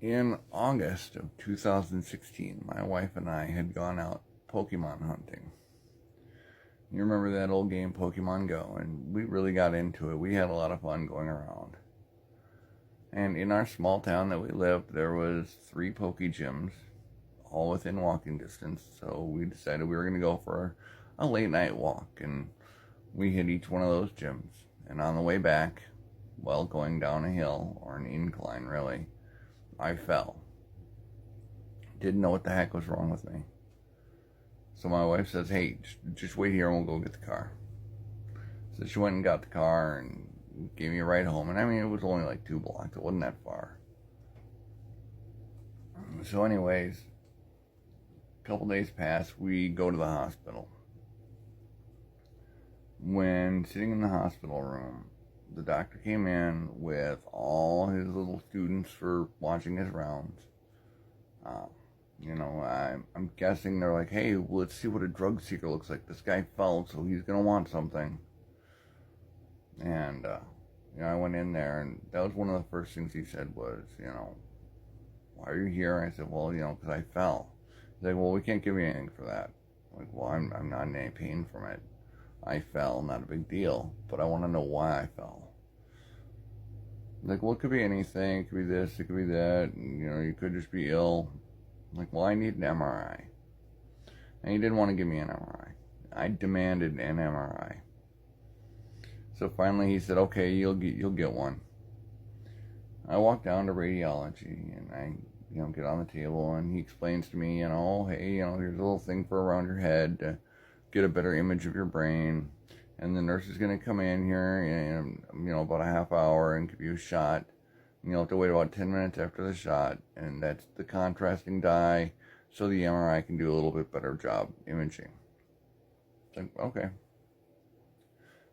In August of 2016, my wife and I had gone out Pokemon hunting. You remember that old game Pokemon Go, and we really got into it. We had a lot of fun going around. And in our small town that we lived, there was 3 Poke Gyms, all within walking distance. So we decided we were going to go for a late night walk, and we hit each one of those gyms. And on the way back, while going down a hill, or an incline really, I fell. Didn't know what the heck was wrong with me. So my wife says, hey, just wait here and we'll go get the car. So she went and got the car and gave me a ride home. And I mean, it was only like 2 blocks. It wasn't that far. So anyways, a couple days pass. We go to the hospital. When sitting in the hospital room, the doctor came in with all his little students for watching his rounds. I'm guessing they're like, hey, let's see what a drug seeker looks like. This guy fell, so he's going to want something. And, I went in there, and that was one of the first things he said was, why are you here? And I said, well, because I fell. He's like, well, we can't give you anything for that. I'm like, well, I'm not in any pain from it. I fell, not a big deal, but I want to know why I fell. Like, well, it could be anything. It could be this, it could be that. And, you could just be ill. I'm like, well, I need an MRI. And he didn't want to give me an MRI. I demanded an MRI. So finally he said, okay, you'll get one. I walked down to radiology, and I, get on the table, and he explains to me, hey, here's a little thing for around your head to get a better image of your brain. And the nurse is going to come in here in, about a half hour and give you a shot. You'll have to wait about 10 minutes after the shot. And that's the contrasting dye, so the MRI can do a little bit better job imaging. It's like, okay.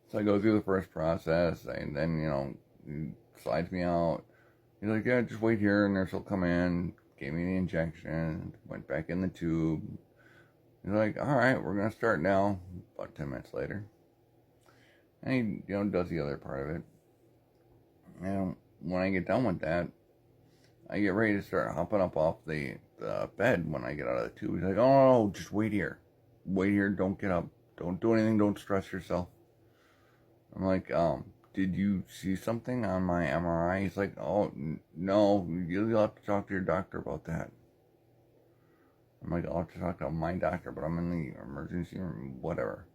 So I go through the first process, and then, he slides me out. He's like, yeah, just wait here. And nurse will come in, gave me the injection, went back in the tube. He's like, all right, we're going to start now. About 10 minutes later. And he, does the other part of it. And when I get done with that, I get ready to start hopping up off the bed when I get out of the tube. He's like, oh, no, just wait here. Wait here, don't get up. Don't do anything, don't stress yourself. I'm like, did you see something on my MRI? He's like, oh, no, you'll have to talk to your doctor about that. I'm like, I'll have to talk to my doctor, but I'm in the emergency room, whatever.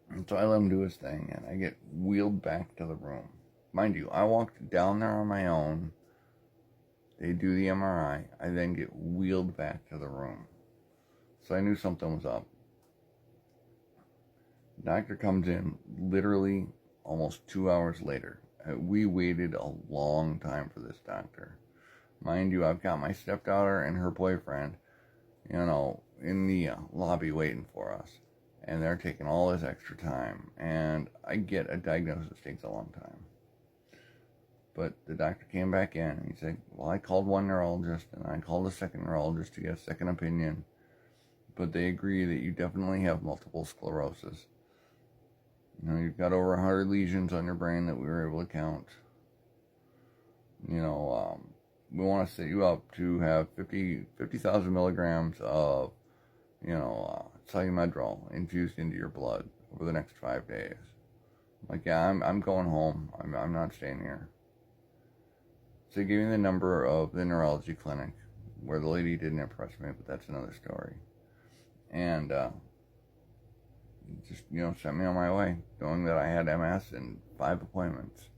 And so I let him do his thing, and I get wheeled back to the room. Mind you, I walked down there on my own. They do the MRI. I then get wheeled back to the room. So I knew something was up. The doctor comes in literally almost 2 hours later. We waited a long time for this doctor. Mind you, I've got my stepdaughter and her boyfriend, in the lobby waiting for us. And they're taking all this extra time. And I get a diagnosis takes a long time. But the doctor came back in and he said, well, I called one neurologist and I called a second neurologist to get a second opinion. But they agree that you definitely have multiple sclerosis. You've got over 100 lesions on your brain that we were able to count. We want to set you up to have 50,000 milligrams of, Solu-Medrol infused into your blood over the next 5 days. Like, yeah, I'm going home. I'm not staying here. So they gave me the number of the neurology clinic, where the lady didn't impress me, but that's another story. And just, sent me on my way, knowing that I had MS and 5 appointments.